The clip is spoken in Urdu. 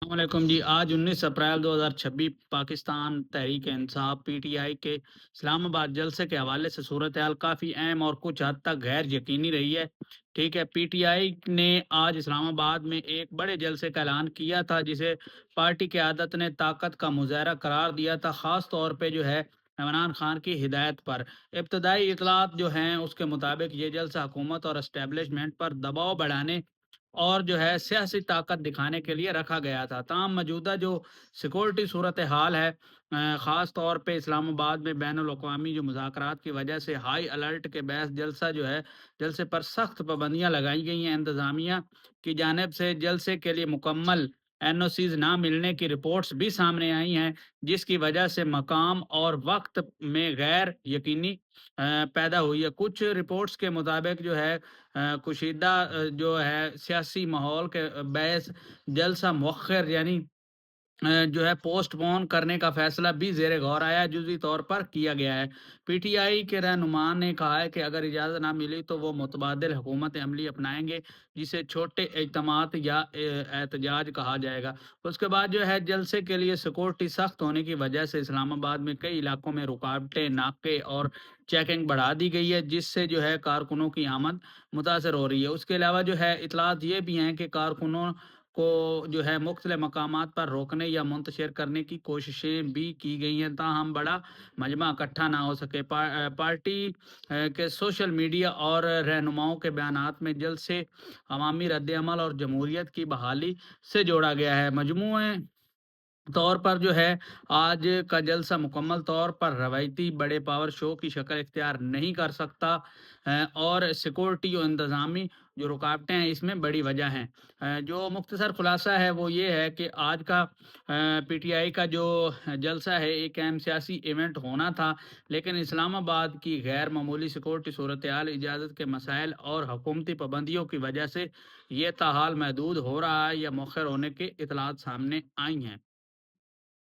السلام علیکم جی، آج 19 April 2026 Pakistan Tehreek Insaf P T I کے اسلام آباد جلسے کے حوالے سے صورتحال کافی اہم اور کچھ حد تک غیر یقینی رہی ہے۔ ٹھیک ہے، پی ٹی آئی نے آج اسلام آباد میں ایک بڑے جلسے کا اعلان کیا تھا، جسے پارٹی قیادت نے طاقت کا مظاہرہ قرار دیا تھا، خاص طور پہ جو ہے عمران خان کی ہدایت پر۔ ابتدائی اطلاعات جو ہیں اس کے مطابق یہ جلسہ حکومت اور اسٹیبلشمنٹ پر دباؤ بڑھانے اور جو ہے سیاسی طاقت دکھانے کے لیے رکھا گیا تھا۔ تاہم موجودہ جو سیکورٹی صورتحال ہے، خاص طور پہ اسلام آباد میں بین الاقوامی جو مذاکرات کی وجہ سے ہائی الرٹ کے باعث جلسے پر سخت پابندیاں لگائی گئی ہیں۔ انتظامیہ کی جانب سے جلسے کے لیے مکمل این او سیز نہ ملنے کی رپورٹس بھی سامنے آئی ہیں، جس کی وجہ سے مقام اور وقت میں غیر یقینی پیدا ہوئی ہے۔ کچھ رپورٹس کے مطابق جو ہے کشیدہ جو ہے سیاسی ماحول کے باعث جلسہ مؤخر یعنی جو ہے پوسٹ پون کرنے کا فیصلہ بھی زیر غور آیا ہے، جزوی طور پر کیا گیا ہے۔ پی ٹی آئی کے رہنما نے کہا ہے کہ اگر اجازت نہ ملی تو وہ متبادل حکومت عملی اپنائیں گے، جسے چھوٹے اجتماعات یا احتجاج کہا جائے گا۔ اس کے بعد جو ہے جلسے کے لیے سیکورٹی سخت ہونے کی وجہ سے اسلام آباد میں کئی علاقوں میں رکاوٹیں، ناکے اور چیکنگ بڑھا دی گئی ہے، جس سے جو ہے کارکنوں کی آمد متاثر ہو رہی ہے۔ اس کے علاوہ جو ہے اطلاعات یہ بھی ہیں کہ کارکنوں کو جو ہے مختلف مقامات پر روکنے یا منتشر کرنے کی کوششیں بھی کی گئی ہیں، تاہم بڑا مجمع اکٹھا نہ ہو سکے۔ پارٹی کے سوشل میڈیا اور رہنماؤں کے بیانات میں جلد سے عوامی رد عمل اور جمہوریت کی بحالی سے جوڑا گیا ہے۔ مجموعے طور پر جو ہے آج کا جلسہ مکمل طور پر روایتی بڑے پاور شو کی شکل اختیار نہیں کر سکتا، اور سیکورٹی و انتظامی جو رکاوٹیں ہیں اس میں بڑی وجہ ہیں۔ جو مختصر خلاصہ ہے وہ یہ ہے کہ آج کا پی ٹی آئی کا جو جلسہ ہے ایک اہم سیاسی ایونٹ ہونا تھا، لیکن اسلام آباد کی غیر معمولی سیکورٹی صورتحال، اجازت کے مسائل اور حکومتی پابندیوں کی وجہ سے یہ تاحال محدود ہو رہا ہے یا مؤخر ہونے کے اطلاعات سامنے آئی ہیں۔